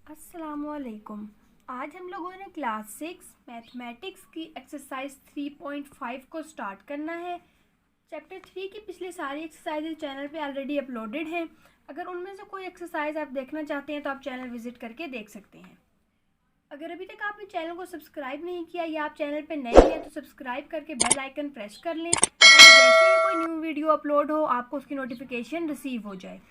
अस्सलामुअलैकुम। आज हम लोगों ने क्लास 6 मैथमेटिक्स की एक्सरसाइज 3.5 को स्टार्ट करना है। चैप्टर 3 की पिछली सारी एक्सरसाइज चैनल पे ऑलरेडी अपलोडेड हैं। अगर उनमें से कोई एक्सरसाइज आप देखना चाहते हैं तो आप चैनल विजिट करके देख सकते हैं। अगर अभी तक आपने चैनल को सब्सक्राइब नहीं किया या आप चैनल पर नए हैं तो सब्सक्राइब करके बेल आइकन प्रेस कर लें ताकि जैसे ही कोई न्यू वीडियो अपलोड हो आपको उसकी नोटिफिकेशन रिसीव हो जाए।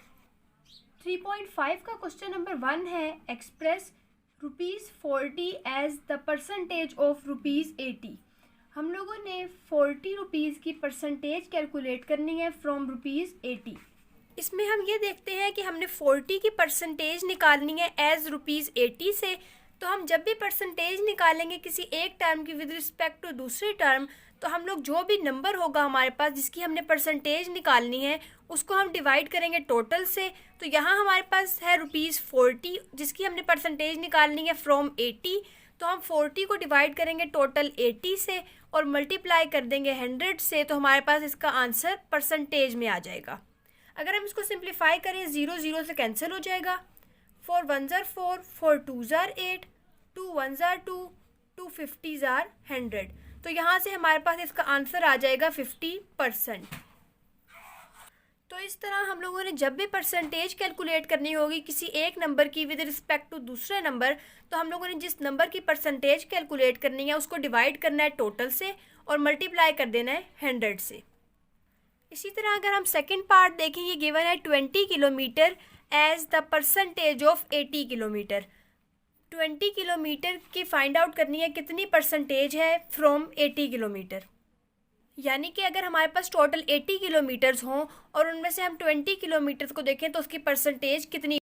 3.5 का क्वेश्चन नंबर 1 है, express ₹40 as the percentage of ₹80। हम लोगों ने 40 रुपीज़ की परसेंटेज कैलकुलेट करनी है फ्रॉम ₹80। इसमें हम ये देखते हैं कि हमने 40 की परसेंटेज निकालनी है एज ₹80 से। तो हम जब भी परसेंटेज निकालेंगे किसी एक टर्म की विद रिस्पेक्ट टू दूसरी टर्म, तो हम लोग जो भी नंबर होगा हमारे पास जिसकी हमने परसेंटेज निकालनी है उसको हम डिवाइड करेंगे टोटल से। तो यहाँ हमारे पास है ₹40 जिसकी हमने परसेंटेज निकालनी है फ्रॉम 80। तो हम 40 को डिवाइड करेंगे टोटल 80 से और मल्टीप्लाई कर देंगे 100 से, तो हमारे पास इसका आंसर परसेंटेज में आ जाएगा। अगर हम इसको सिंप्लीफाई करें 0 0 से कैंसिल हो जाएगा। 4 1 ज़ार 4, 4 2 ज़ार 8, 2 1 ज़ार 2, 2 50 ज़ार 100। तो यहाँ से हमारे पास इसका आंसर आ जाएगा 50%। तो इस तरह हम लोगों ने जब भी परसेंटेज कैलकुलेट करनी होगी किसी एक नंबर की विद रिस्पेक्ट टू दूसरे नंबर, तो हम लोगों ने जिस नंबर की परसेंटेज कैलकुलेट करनी है उसको डिवाइड करना है टोटल से और मल्टीप्लाई कर देना है 100 से। इसी तरह अगर हम सेकंड पार्ट देखें, ये गिवन है 20 kilometre as the percentage of 80 kilometre. 20 kilometre की फाइंड आउट करनी है कितनी परसेंटेज है फ्रॉम 80 किलोमीटर। यानी कि अगर हमारे पास टोटल 80 किलोमीटर्स हों और उनमें से हम 20 किलोमीटर्स को देखें तो उसकी परसेंटेज कितनी।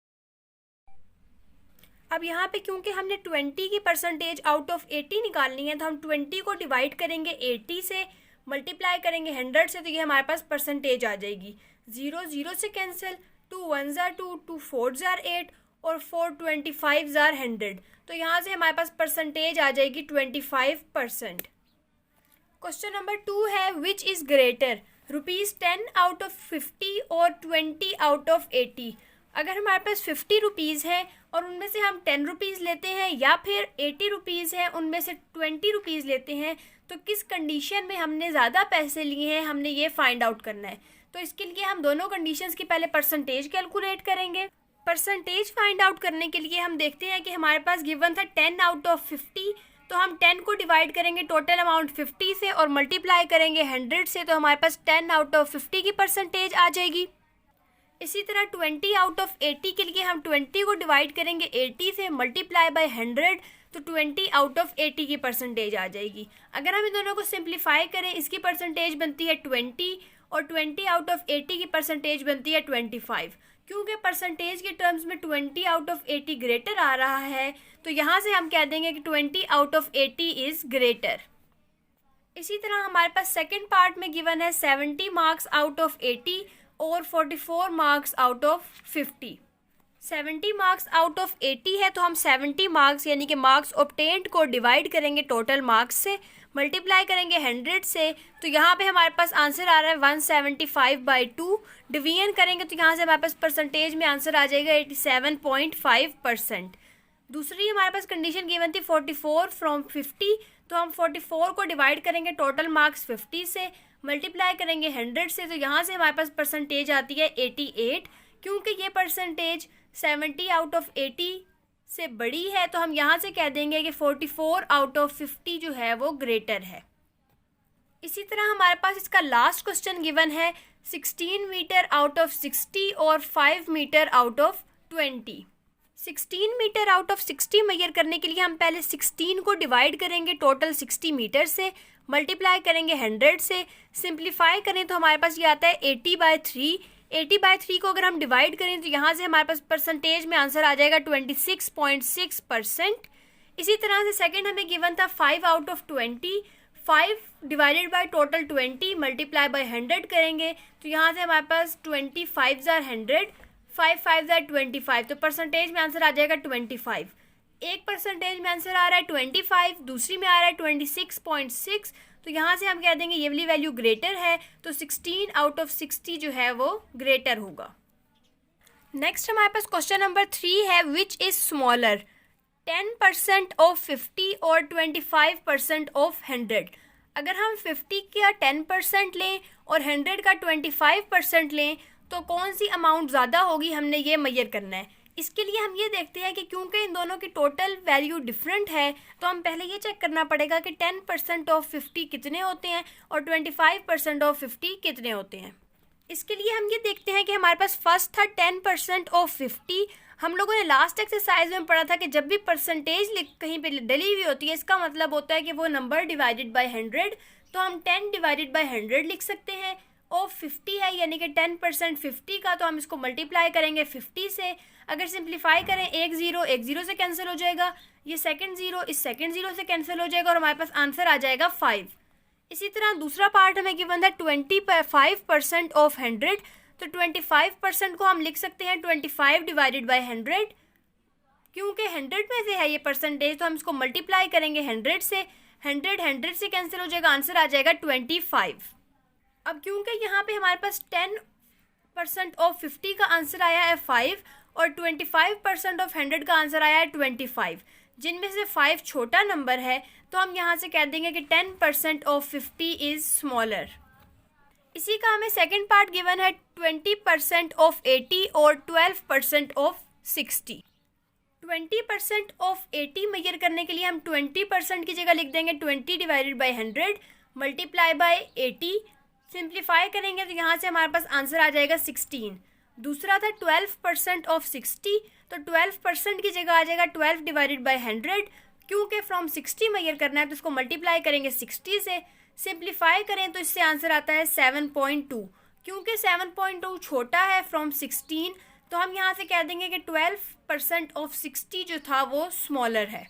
अब यहाँ पे क्योंकि हमने 20 की परसेंटेज आउट ऑफ 80 निकालनी है तो हम 20 को डिवाइड करेंगे 80 से, मल्टीप्लाई करेंगे 100 से, तो ये हमारे पास परसेंटेज आ जाएगी। 0 0 से कैंसिल, 2 1 ज़ार 2, 2 4 ज़ार 8 और 4 25 ज़ार 100। तो यहाँ से हमारे पास परसेंटेज आ जाएगी 25%। क्वेश्चन नंबर 2 है, which is greater ₹10 out of 50 और 20 आउट ऑफ 80। अगर हमारे पास 50 रुपीज़ है और उनमें से हम 10 रुपीज़ लेते हैं या फिर 80 रुपीज़ है उनमें से 20 रुपीज़ लेते हैं, तो किस कंडीशन में हमने ज़्यादा पैसे लिए हैं हमने ये फाइंड आउट करना है। तो इसके लिए हम दोनों कंडीशंस की पहले परसेंटेज कैलकुलेट करेंगे। परसेंटेज फाइंड आउट करने के लिए हम देखते हैं कि हमारे पास गिवन था 10 आउट ऑफ 50। तो हम 10 को डिवाइड करेंगे टोटल अमाउंट 50 से और मल्टीप्लाई करेंगे 100 से, तो हमारे पास 10 आउट ऑफ 50 की परसेंटेज आ जाएगी। इसी तरह 20 आउट ऑफ 80 के लिए हम 20 को डिवाइड करेंगे 80 से, मल्टीप्लाई बाय 100, तो 20 आउट ऑफ 80 की परसेंटेज आ जाएगी। अगर हम इन दोनों को सिंप्लीफाई करें इसकी परसेंटेज बनती है 20 और 20 आउट ऑफ 80 की परसेंटेज बनती है 25। क्योंकि परसेंटेज के टर्म्स में 20 आउट ऑफ 80 ग्रेटर आ रहा है तो यहाँ से हम कह देंगे कि 20 आउट ऑफ 80 इज़ ग्रेटर। इसी तरह हमारे पास सेकंड पार्ट में गिवन है 70 मार्क्स आउट ऑफ 80 और 44 marks out of 50। 70 marks out of 80 है तो हम 70 मार्क्स यानी कि मार्क्स ऑब्टेन्ड को डिवाइड करेंगे टोटल मार्क्स से, मल्टीप्लाई करेंगे 100 से, तो यहाँ पे हमारे पास आंसर आ रहा है 175/2। डिवीजन करेंगे तो यहाँ से हमारे पास परसेंटेज में आंसर आ जाएगा 87.5%। दूसरी हमारे पास कंडीशन गिवन थी 44 फ्रॉम 50। तो हम 44 को डिवाइड करेंगे टोटल मार्क्स 50 से, मल्टीप्लाई करेंगे 100 से, तो यहाँ से हमारे पास परसेंटेज आती है 88। क्योंकि ये परसेंटेज 70 आउट ऑफ 80 से बड़ी है तो हम यहाँ से कह देंगे कि 44 आउट ऑफ 50 जो है वो ग्रेटर है। इसी तरह हमारे पास इसका लास्ट क्वेश्चन गिवन है 16 मीटर आउट ऑफ 60 और 5 metre out of 20। 16 metre out of 60 measure करने के लिए हम पहले 16 को डिवाइड करेंगे टोटल 60 मीटर से, मल्टीप्लाई करेंगे 100 से, सिंप्लीफाई करें तो हमारे पास ये आता है 80/3। 80/3 को अगर हम डिवाइड करें तो यहाँ से हमारे पास परसेंटेज में आंसर आ जाएगा 26.6%। इसी तरह से सेकंड हमें गिवन था 5 out of 20। 5 divided by total 20 multiply by 100 करेंगे तो यहाँ से हमारे पास 25 ज़ार 100, 5 5 ज़ार 25, तो परसेंटेज में आंसर आ जाएगा 25। एक परसेंटेज में आंसर आ रहा है 25, दूसरी में आ रहा है 26.6, तो यहाँ से हम कह देंगे ये वाली वैल्यू ग्रेटर है, तो 16 आउट ऑफ 60 जो है वो ग्रेटर होगा। नेक्स्ट हमारे पास क्वेश्चन नंबर 3 है, विच इज स्मॉलर 10% ऑफ 50 और 25% ऑफ 100। अगर हम 50 का 10% लें और 100 का 25% लें तो कौन सी अमाउंट ज़्यादा होगी, हमने ये मेजर करना है। इसके लिए हम ये देखते हैं कि क्योंकि इन दोनों की टोटल वैल्यू डिफरेंट है तो हम पहले ये चेक करना पड़ेगा कि 10% ऑफ 50 कितने होते हैं और 25% ऑफ 50 कितने होते हैं। इसके लिए हम ये देखते हैं कि हमारे पास फर्स्ट था 10% ऑफ 50। हम लोगों ने लास्ट एक्सरसाइज में पढ़ा था कि जब भी परसेंटेज कहीं पे डली हुई होती है इसका मतलब होता है कि वो नंबर डिवाइडेड बाय 100, तो हम 10 डिवाइडेड बाय 100 लिख सकते हैं। ऑफ 50 है यानी कि 10% 50 का, तो हम इसको मल्टीप्लाई करेंगे 50 से। अगर सिंप्लीफाई करें एक ज़ीरो से कैंसिल हो जाएगा, ये सेकंड ज़ीरो इस सेकंड ज़ीरो से कैंसिल हो जाएगा और हमारे पास आंसर आ जाएगा 5। इसी तरह दूसरा पार्ट हमें गिवन था 25% ऑफ 100, तो 25% को हम लिख सकते हैं 25 डिवाइडेड बाय 100। क्योंकि 100 में से है ये परसेंटेज तो हम इसको मल्टीप्लाई करेंगे 100 से। 100 से कैंसिल हो जाएगा, आंसर आ जाएगा 25। अब क्योंकि यहाँ पे हमारे पास 10% ऑफ 50 का आंसर आया है 5 और 25% ऑफ 100 का आंसर आया है 25, जिनमें से 5 छोटा नंबर है, तो हम यहाँ से कह देंगे कि 10% ऑफ 50 इज़ स्मॉलर। इसी का हमें सेकंड पार्ट गिवन है 20% ऑफ 80 और 12% ऑफ 60। 20% ऑफ 80 मेजर करने के लिए हम 20% की जगह लिख देंगे 20 divided by 100 multiply by 80। Simplify करेंगे तो यहाँ से हमारे पास आंसर आ जाएगा 16। दूसरा था 12% ऑफ 60, तो 12% की जगह आ जाएगा 12 डिवाइडेड बाई 100। क्योंकि फ्रॉम 60 मेजर करना है तो इसको मल्टीप्लाई करेंगे 60 से। सिंप्लीफाई करें तो इससे आंसर आता है 7.2। क्योंकि 7.2 छोटा है फ्रॉम 16, तो हम यहाँ से कह देंगे कि 12% ऑफ 60 जो था वो स्मॉलर है।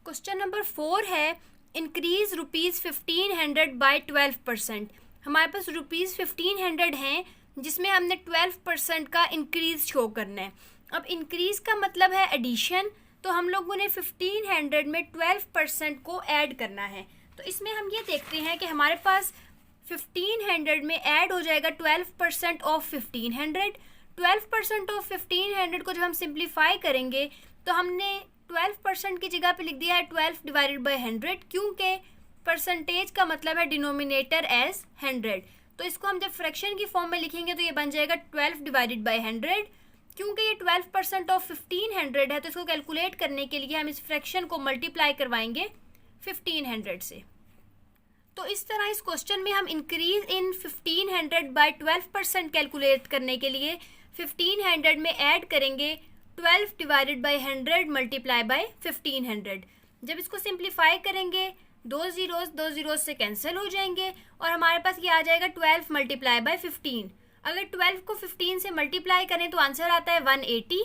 क्वेश्चन नंबर 4 है, इंक्रीज ₹1500 बाय 12%। हमारे पास ₹1500 हैं जिसमें हमने 12% का इंक्रीज शो करना है। अब इंक्रीज का मतलब है एडिशन, तो हम लोगों ने 1500 में 12% को ऐड करना है। तो इसमें हम ये देखते हैं कि हमारे पास 1500 में ऐड हो जाएगा 12% ऑफ 1500। 12% ऑफ 1500 को जब हम सिंप्लीफाई करेंगे तो हमने 12% की जगह पे लिख दिया है 12 डिवाइडेड बाई 100, क्योंकि परसेंटेज का मतलब है डिनोमिनेटर एज 100। तो इसको हम जब फ्रैक्शन की फॉर्म में लिखेंगे तो ये बन जाएगा 12 डिवाइडेड बाई 100। क्योंकि ये 12% ऑफ 1500 है तो इसको कैलकुलेट करने के लिए हम इस फ्रैक्शन को मल्टीप्लाई करवाएंगे 1500 से। तो इस तरह इस क्वेश्चन में हम इंक्रीज इन 1500 बाय 12% कैलकुलेट करने के लिए 1500 में ऐड करेंगे 12 डिवाइडेड बाई 100 मल्टीप्लाई बाय 1500। जब इसको सिंप्लीफाई करेंगे दो जीरोस से कैंसिल हो जाएंगे और हमारे पास ये आ जाएगा 12 मल्टीप्लाई बाय 15। अगर 12 को 15 से मल्टीप्लाई करें तो आंसर आता है 180।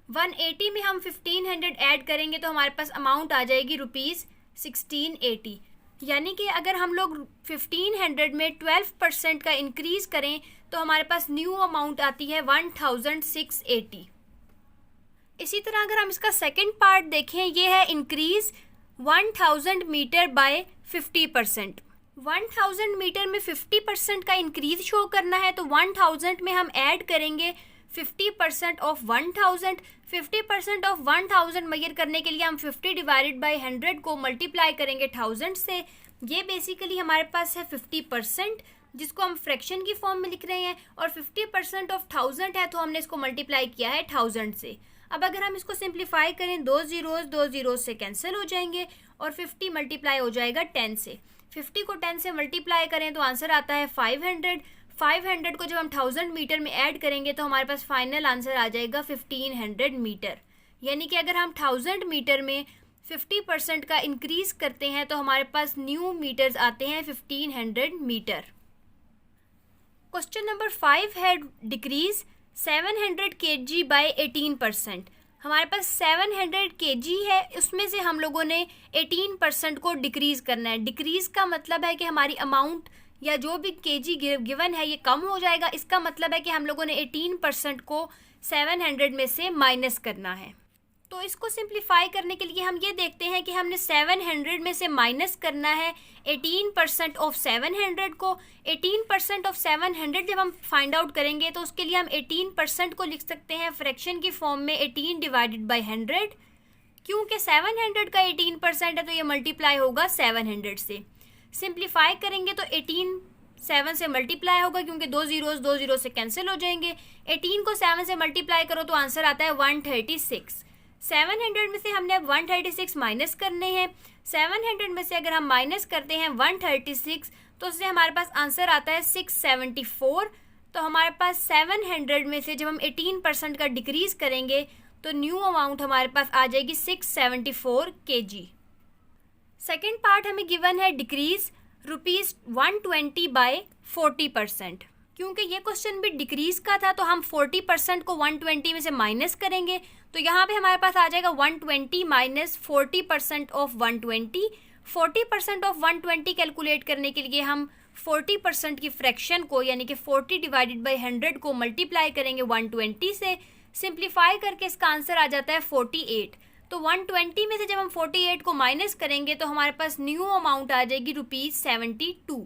180 में हम 1500 ऐड करेंगे तो हमारे पास अमाउंट आ जाएगी ₹1680। यानी कि अगर हम लोग 1500 में 12% का इंक्रीज करें तो हमारे पास न्यू अमाउंट आती है 1680। इसी तरह अगर हम इसका सेकंड पार्ट देखें, ये है इंक्रीज 1000 मीटर बाय 50%। 1000 मीटर में 50% का इंक्रीज शो करना है तो 1000 में हम ऐड करेंगे 50% ऑफ 1000। 50% ऑफ 1000 मेजर करने के लिए हम 50 डिवाइडेड बाई 100 को मल्टीप्लाई करेंगे 1000 से। ये बेसिकली हमारे पास है 50%, जिसको हम फ्रैक्शन की फॉर्म में लिख रहे हैं, और 50% ऑफ 1000 है तो हमने इसको मल्टीप्लाई किया है 1000 से। अब अगर हम इसको सिंप्लीफाई करें दो जीरोस से कैंसिल हो जाएंगे और 50 मल्टीप्लाई हो जाएगा 10 से। 50 को 10 से मल्टीप्लाई करें तो आंसर आता है 500। 500 को जब हम 1000 मीटर में ऐड करेंगे तो हमारे पास फाइनल आंसर आ जाएगा 1500 मीटर। यानी कि अगर हम 1000 मीटर में 50% का इंक्रीज करते हैं तो हमारे पास न्यू मीटर्स आते हैं 1500 मीटर। क्वेश्चन नंबर 5 है डिक्रीज 700 kg बाय 18%। हमारे पास 700 kg है, उसमें से हम लोगों ने 18% को डिक्रीज करना है। डिक्रीज का मतलब है कि हमारी अमाउंट या जो भी केजी गिवन है ये कम हो जाएगा। इसका मतलब है कि हम लोगों ने 18% को 700 में से माइनस करना है। तो इसको सिंप्लीफाई करने के लिए हम ये देखते हैं कि हमने 700 में से माइनस करना है 18% ऑफ 700 को। 18% ऑफ 700 जब हम फाइंड आउट करेंगे तो उसके लिए हम 18% को लिख सकते हैं फ्रैक्शन की फॉर्म में 18 डिवाइडेड बाई 100। क्योंकि 700 का 18% है तो ये मल्टीप्लाई होगा 700 से। सिंप्लीफाई करेंगे तो 18 7 से मल्टीप्लाई होगा क्योंकि 2 जीरो से कैंसिल हो जाएंगे। 18 को 7 से मल्टीप्लाई करो तो आंसर आता है 136। 700 में से हमने 136 माइनस करने हैं। 700 में से अगर हम माइनस करते हैं 136 तो उससे हमारे पास आंसर आता है 674। तो हमारे पास 700 में से जब हम 18% का डिक्रीज करेंगे तो न्यू अमाउंट हमारे पास आ जाएगी 674 kg। सेकेंड पार्ट हमें गिवन है डिक्रीज ₹120 बाय 40%। क्योंकि ये क्वेश्चन भी डिक्रीज का था तो हम 40% को 120 में से माइनस करेंगे तो यहाँ पे हमारे पास आ जाएगा 120 माइनस 40% ऑफ 120। 40% ऑफ 120 कैलकुलेट करने के लिए हम 40% की फ्रैक्शन को यानी कि 40 डिवाइडेड बाई 100 को मल्टीप्लाई करेंगे 120 से। सिंप्लीफाई करके इसका आंसर आ जाता है 48। तो 120 में से जब हम 48 को माइनस करेंगे तो हमारे पास न्यू अमाउंट आ जाएगी ₹72।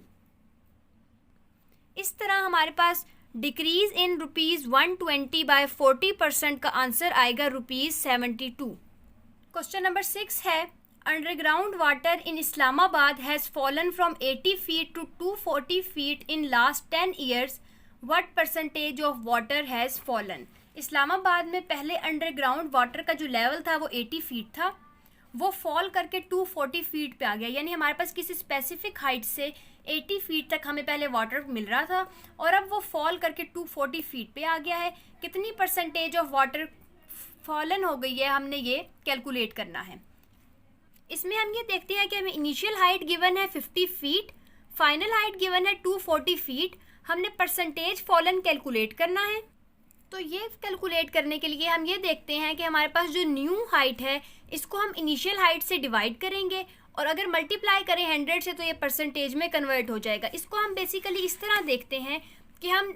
इस तरह हमारे पास डिक्रीज इन ₹120 बाय 40% का आंसर आएगा ₹72। क्वेश्चन नंबर 6 है underground water in Islamabad has fallen from 80 feet to 240 feet in last 10 years. What percentage of water has fallen. Islamabad में पहले अंडरग्राउंड वाटर का जो लेवल था वो 80 फीट था, वो फॉल करके 240 फीट पे आ गया। यानी हमारे पास किसी स्पेसिफिक हाइट से 80 फीट तक हमें पहले वाटर मिल रहा था और अब वो फॉल करके 240 फीट पे आ गया है। कितनी परसेंटेज ऑफ वाटर फॉलन हो गई है हमने ये कैलकुलेट करना है। इसमें हम ये देखते हैं कि हमें इनिशियल हाइट गिवन है 50 फीट, फाइनल हाइट गिवन है 240 फीट। हमने परसेंटेज फॉलन कैलकुलेट करना है। तो ये कैलकुलेट करने के लिए हम ये देखते हैं कि हमारे पास जो न्यू हाइट है इसको हम इनिशियल हाइट से डिवाइड करेंगे और अगर मल्टीप्लाई करें 100 से तो ये परसेंटेज में कन्वर्ट हो जाएगा। इसको हम बेसिकली इस तरह देखते हैं कि हम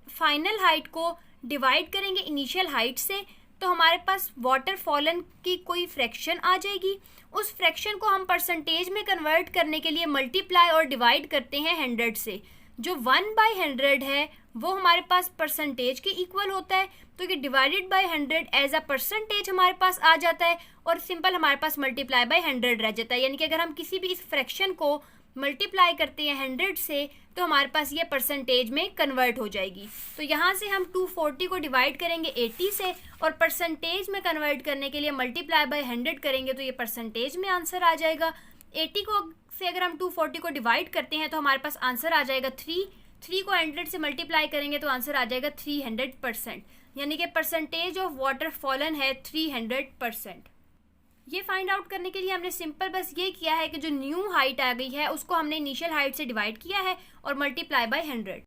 फाइनल हाइट को डिवाइड करेंगे इनिशियल हाइट से तो हमारे पास वाटर फॉलन की कोई फ्रैक्शन आ जाएगी। उस फ्रैक्शन को हम परसेंटेज में कन्वर्ट करने के लिए मल्टीप्लाई और डिवाइड करते हैं 100 से। जो 1/100 है वो हमारे पास परसेंटेज के इक्वल होता है तो ये divided by 100 as a percentage हमारे पास आ जाता है और सिंपल हमारे पास मल्टीप्लाई बाय 100 रह जाता है। यानी कि अगर हम किसी भी इस फ्रैक्शन को मल्टीप्लाई करते हैं 100 से तो हमारे पास ये परसेंटेज में कन्वर्ट हो जाएगी। तो यहाँ से हम 240 को डिवाइड करेंगे 80 से और परसेंटेज में कन्वर्ट करने के लिए मल्टीप्लाई बाय 100 करेंगे तो ये परसेंटेज में आंसर आ जाएगा। 80 को से अगर हम 240 को डिवाइड करते हैं तो हमारे पास आंसर आ जाएगा 3 को 100 से मल्टीप्लाई करेंगे तो आंसर आ जाएगा 300%। यानी कि परसेंटेज ऑफ वाटर फॉलन है 300%। ये फाइंड आउट करने के लिए हमने सिंपल बस ये किया है कि जो न्यू हाइट आ गई है उसको हमने इनिशियल हाइट से डिवाइड किया है और मल्टीप्लाई बाय 100।